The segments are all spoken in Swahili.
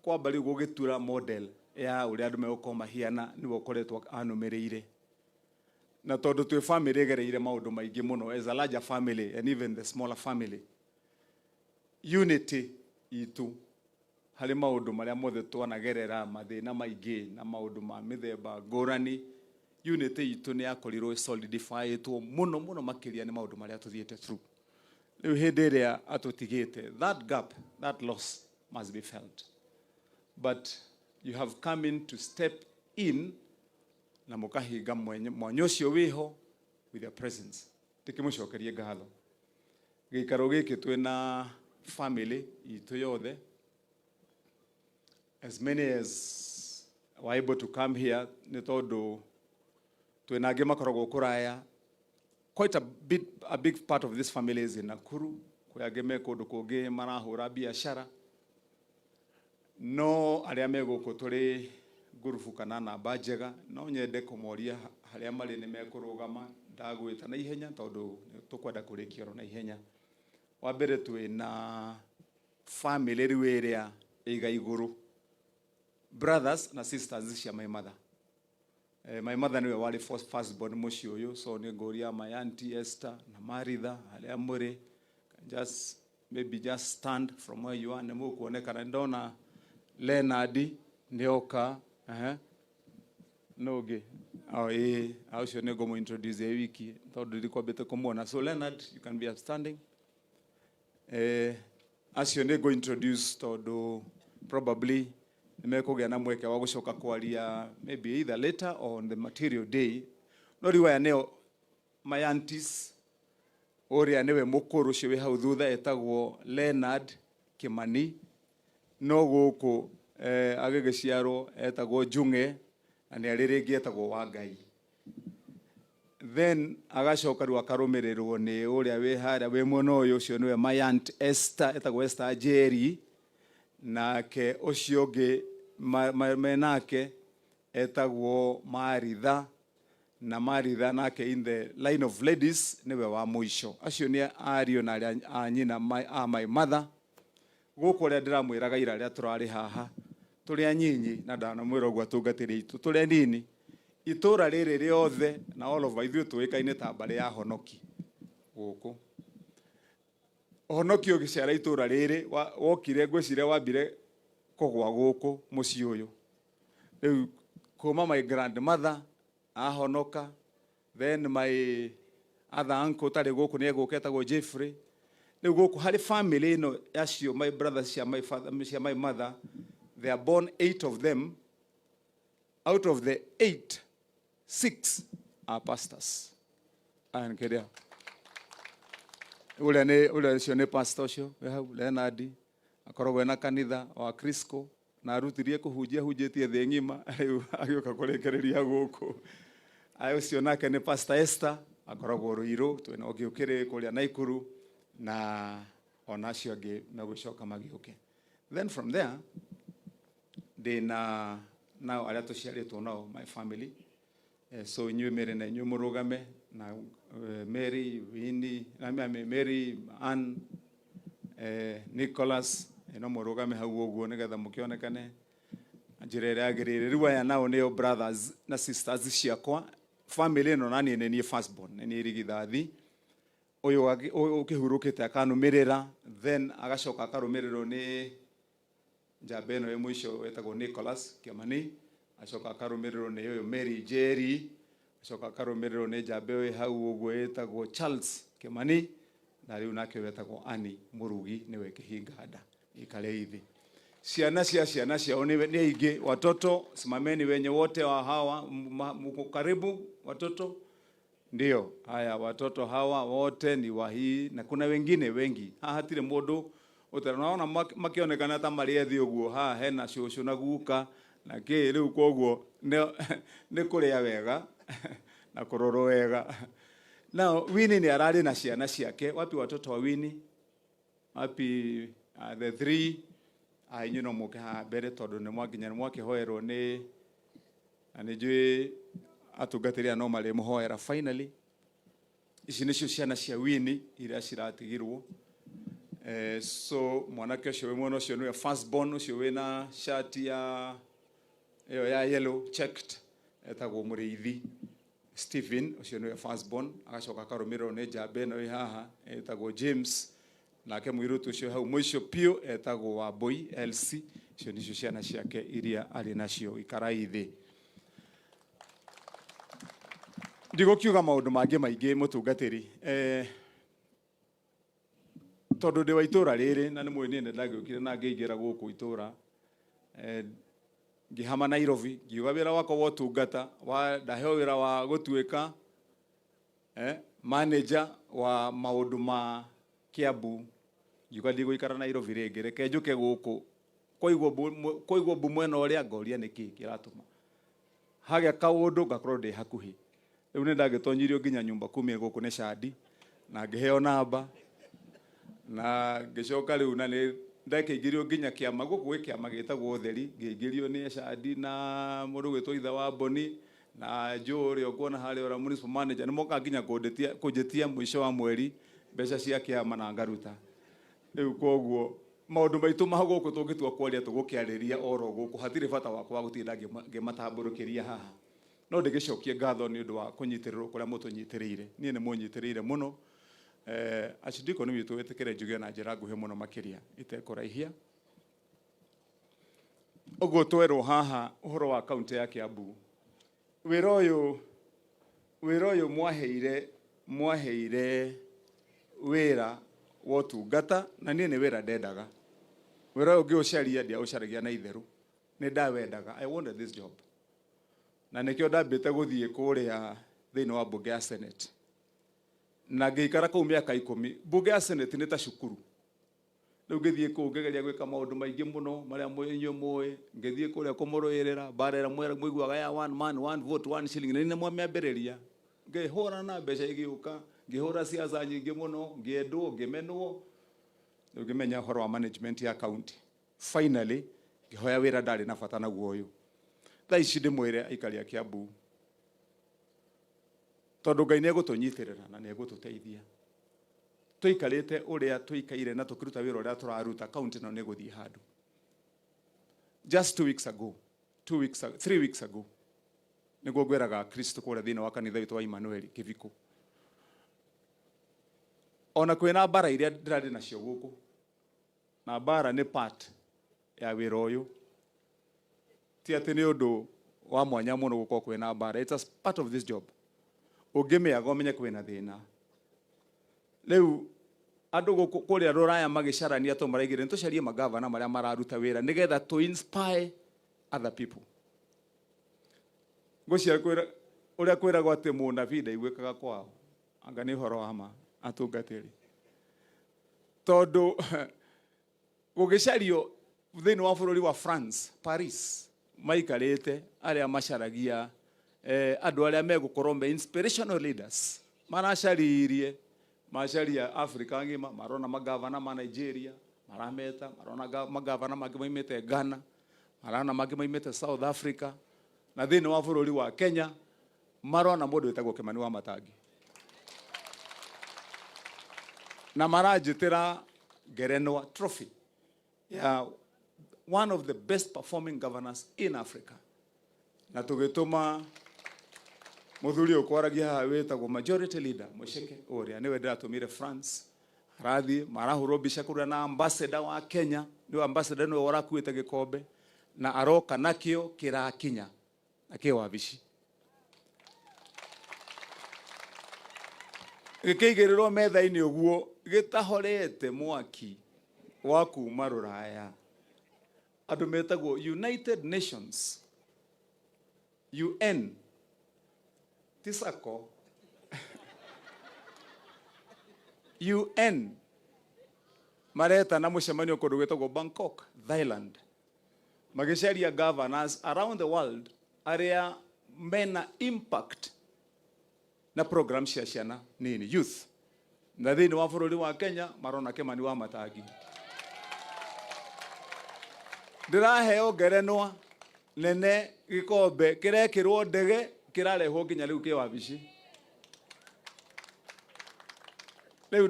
kwa bali gugitura model ya uri andu megukoma hiana ni wokoretwo anumirire na tondu twi family gereire maundu maingi muno as a larger family and even the smaller family unity itu hari maundu maria mothe twanagerera mathina maingi na maundu ma mithemba ngurani unity itu ni yakorirwo solidified muno makiria ni maundu maria tuthiete through riu hindi iria atutigite that gap, that loss must be felt, but you have come in to step in na mukahinga mwanya ucio wiho with your presence. Tikimucokerie ngatho gikaro giki twina family itu yothe, as many as were able to come here ni tondu twina angi makoragwo kuraya. Quite a big part of this family is in Nakuru. Kuyage me kundu kungi marahura biashara. No aria me guku turi gurubu kana namba njega no nyende kumoria haria mari ni mekurugama ndagwita na ihenya tondu tukwenda kurikia na ihenya. Wa mbere twina family riu iria iga iguru, brothers na sisters cia my mother. My mother niwe wali first born muci uyu, so ni ngoria my auntie Esther na Maritha aria muri, just stand from where you are na mukuonekana. Ndona Leonard nioka noge aucio ni ngomu introduce wiki tondu ndiko bete kumuona. So Leonard, you can be upstanding. Acio ni go introduce tondu probably nimekugia na mweke wa gucoka kwaria maybe either later or on the material day. No riwaya neo my aunties oria niwe mukuru cio wi hau thutha etagwo Leonard Kimani, no guku agigiciarwo etagwo Junge na ni ariringi etagwo Wangai. Then agacoka ru akarumirirwo ni uria wi haria wi muno uyu cio niwe my aunt Esther etagwo Esther Jerry, nake ucio ngi menake etagwo Maritha, na Maritha nake in the line of ladies niwe wa muico. Acio ni ario na anyina my mother. Guku ria ndiramwiraga ira ria turari haha turi anyinyi na ndana mwira gwa tungatiri itu turi anini itura riri riothe na all of ithu tuikaine ta bari ya honoki guku honoki ugicera itura riri wokire ngwicire wambire kugwa guku muci uyu. Riu kuma my grandmother ahonoka, then my other uncle tari guku ni eguka etagwo Jeffrey. Riu guku hari family no acio my brothers cia my father cia my mother, they are born 8 of them. Out of the 8, 6 are pastors. And kedia ule cio ni pastor cio we hau Leonard akoragwo na kanitha wa Krisco na arutirie kuhunjia hunjitie thi ngima riu agioka kurekereria guku. Ayo cio nake ni pastor Esther akoragwo Ruiru, twina ugiukire kuria Naikuru na onacio angi megucoka magiuke. Then from there now aria tuciaritwo nao my family. So nyue Mary na nyue murugame na Mary, Winnie, Mary, Ann, Nicholas, no murugame hau uguo nigetha mukionekane njira iria agirire. Riu aya nao nio brothers na sisters ciakwa. Family no nani ni first born ni rigithathi uyu ukihurukite akanumirira, then agacoka akarumirirwo ni njambeno ye mwisho etagwo Nicholas Kimani, acoka akarumirirwo ni uyu Mary Jerry, acoka akarumirirwo ni njambeo hau uguo etagwo Charles Kimani, na riu nake wetagwo Annie Murugi niwe kihinganda ikale hivi. Ciana ciao ni ingi. Watoto simameni wenye wote wa hawa mko karibu watoto. Ndio haya watoto hawa wote ni wa hii na kuna wengine wengi. Hatire mundu utanaona makionekana ta mariethi uguo hena shosho na guka na ke riu koguo ni kuria wega na kuroro wega. Now Winnie ni arari na ciana ciake. Wapi watoto wa Winnie? Wapi the 3? Nyino muka bere tondu ni mwaginya mwakihoerwo ni anijui atugatiria no mari muhoera. Finally ici nicio ciana cia Winnie iria ciratigirwo So mwanake ucio mwana ucio niwe first born ucio wina shirt ya yellow checked etagwo Muriithi Stephen ucio niwe first born, agacoka akarumirwo ni Jabe no haha etagwo James, nake mwirutu ucio hau mwisho pio etagwo Wambui LC. Icio nicio ciana ciake iria ari nacio ikaraithi. Ndigukiuga maundu mangi maingi mutungatiri tondu ndi wa itura riri na ni mwini ne ndagiukire na ngiingira guku itura ngihama Nairobi ngiuga wira wako wa utungata wa ndaheo wira wa gutuika manager wa maundu ma Kiambu, ngiuga ndiguikara Nairobi ringi reke njuke guku koigwo bu mwena uria ngoria niki kiratuma hagia kaundu ngakorwo ndi hakuhi. Riu ni ndagitonyirio nginya nyumba kumia guku ne shadi na ngiheo namba na ngicoka riu na ni ndakigirio nginya kiama guku kiama gitagwo utheri, ngigirio ni shadi na mundu gwitwo itha wa Boni na Jori okuona hali ora municipal manager ni moka nginya kunjetia mwisho wa mweri mbeca cia kiama na ngaruta. Riu koguo maundu maitu maguku tungitua kwaria tugukiariria oro guku hatire bata wakwa gutinda ngimatamburukiria haha, no ndigicokie ngatho ni undu wa kunyitirirwo kuria mutunyitiriire. Nie ni munyitiriire muno. Acindiko ni witu wetekere njuge na njira nguhe muno makiria itekuraihia. Uguo twerwo haha uhoro wa kaunti ya Kiambu, wira uyu mwaheire wira wa utungata na nie ni wira ndendaga. Wira uyu ngiucaria ndia ucaragia na itheru, ni ndawendaga. I wanted this job na nikio ndambite guthie kuria thiini wa bunge ya Senate na ngikara kuu miaka 10. Bunge ya Senate ni ta cukuru. Riu ngithie kuu ngegeria gwika maundu maingi muno maria mwenyu mwe, ngithie kuria kumuruirira barera mwera mwiguaga ya one man one vote one shilling ni mwa miambiriria, ngihura na mbeca igiuka, ngihura siasa nyingi muno, ngiendwo ngimenwo. Riu ngimenya horo wa management ya county. Finally ngihoya wira ndari na bata na guoyo. Tha ici ndimwire aikari a Kiambu, tondu Ngai ni egutunyitirira na ni egututeithia. Tuikarite uria tuikaire na tukiruta wira uria turaruta, county no ni guthii handu. Just 3 weeks ago niguo gweraga Kristo kuria thiini wa kanitha witu wa Emmanuel Kiviko. Ona kwina bara iria ndirari nacio guku, na bara ni part ya wira uyu, ti ati ni undu wa mwanya muno guko kwina bara. It's a part of this job. Ungimiaga umenye kwina thina. Riu andu guku kuria Ruraya magicarania to maraigire ntucarie magavana maria mararuta wira nigetha to inspire other people. Ngucia kwira uria kwiragwo ati munabii ndaiguikaga kwao, anga ni horo wa ma atungatiri. Tondu gugicario thiini wa bururi wa France, Paris, maikarite aria macaragia andu aria megukorwo me inspirational leaders, maracaririe macaria Africa ngima, marona magavana ma Nigeria marameta, marona magavana mangi maimete Ghana, marona mangi maimete South Africa, na thiini wa bururi wa Kenya marona mundu wetagwo Kimani Wamatangi, na marajitira Gerenwa trophy ya one of the best performing governors in Africa. Na tugituma muthuri ukwaragia haha wetagwo majority leader muceke uria niwe ndiratumire France, rathi marahurwo mbica kuria na ambassador wa Kenya, ni ambassador niwe warakuite gikombe na aroka nakio kirakinya nakio wabici gikeigirirwo metha-ini uguo gitahorete mwaki wa kuma Ruraya. Andu metagwo United Nations, UN, tisako UN mareta na mucemanio kundu gwetagwo Bangkok, Thailand, magicaria governors around the world aria mena impact na program cia ciana nini youth. Na thiini wa bururi wa Kenya marona Kimani Wamatangi. Ndiraheo Gerenwa nene gikombe kirekirwo ndege kirarehwo nginya riu ki wabici. Leo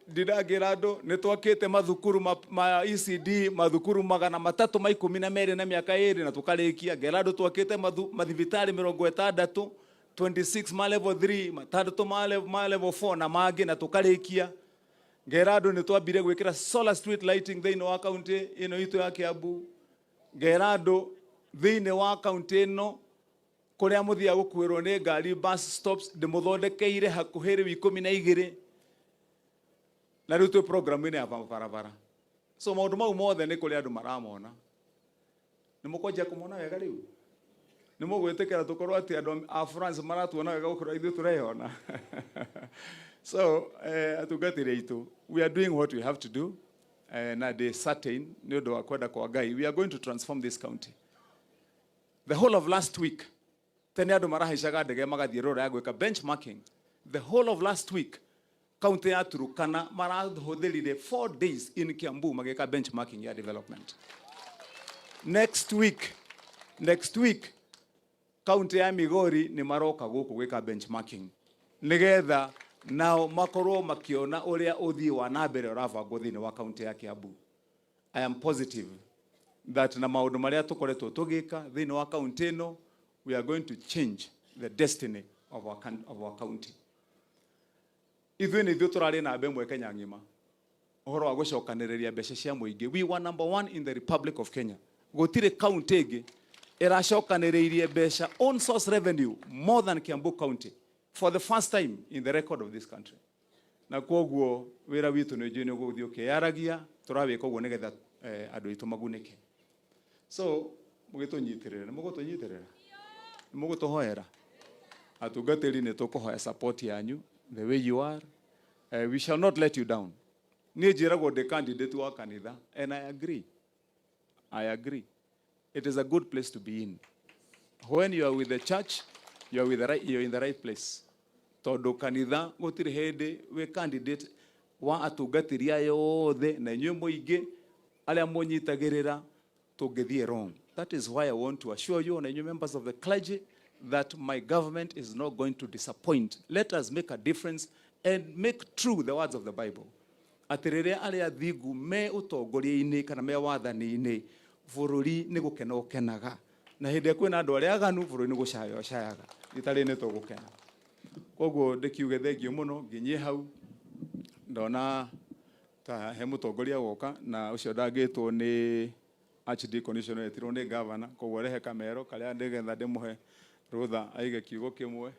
ndidagira andu nitwakite mathukuru ma ECD mathukuru 312 na miaka 2 na tukarikia ngera andu twakite mathibitari 60 26 ma level 3 matatu ma level 4 na mangi na tukarikia ngera andu nitwambire gwikira solar street lighting thiini wa county ino itu ya Kiambu ngera andu thiini wa county ino kuria muthia gukwirwo ni ngari bus stops ndimuthondekeire hakuhiri 12 na ritu program ine ya barabara. So maundu mau mothe ni kuri andu maramona ni mukoja kumona wega riu ni mugwitikira tukorwo ati andu a France maratuona wega gukura ithu tureyona. So atugatire itu we are doing what we have to do na they certain ni undu wa kwenda kwa Ngai we are going to transform this county. The whole of last week tene andu marahaishaga ndege magathie rora ya gwika benchmarking. The whole of last week county ya Turukana marahuthirire 4 days in Kiambu mageka benchmarking ya development. Next week county ya Migori ni maroka guku gwika benchmarking nigetha nao makorwo makiona uria uthii wa nambere urabangwo thiini wa county ya Kiambu. I am positive that na maundu maria tukoretwo tugika thiini wa county no we are going to change the destiny of our county. Ithu ni ithu turari na mbemwe Kenya ngima uhoro wa gucokaniriria mbeca cia muingi. We were number 1 in the Republic of Kenya. Gutire county ingi iracokaniririe mbeca on source revenue more than Kiambu County for the first time in the record of this country. Na koguo wira witu ni jini guthio kiaragia turawika uguo nigetha andu itu magunike. So mugitunyitirira mugutuhoera atugatiri ni tukuhoya support yanyu the way you are. We shall not let you down. Ni njiragwo the candidate wa kanitha and I agree. It is a good place to be in. When you are with the church, you are you're in the right place. Todo kanitha gutiri hende we candidate wa atugatiria yothe na inyu muingi aria munyitagirira tungithie wrong. That is why I want to assure you and you members of the clergy that my government is not going to disappoint. Let us make a difference and make true the words of the Bible. Atirire aria thigu me utongoria-ini kana me wathani-ini bururi ni gukena ukenaga na hindi kwina andu aria aganu bururi ni gucayaga itari ni tugukena. Koguo ndikiuge thengio muno nginyi hau ndona ta he mutongoria woka na ucio ndangitwo ni archdeacon etirwo ni governor koguo rehe kamero karia ndigetha ndimuhe rutha aige kiugo kimwe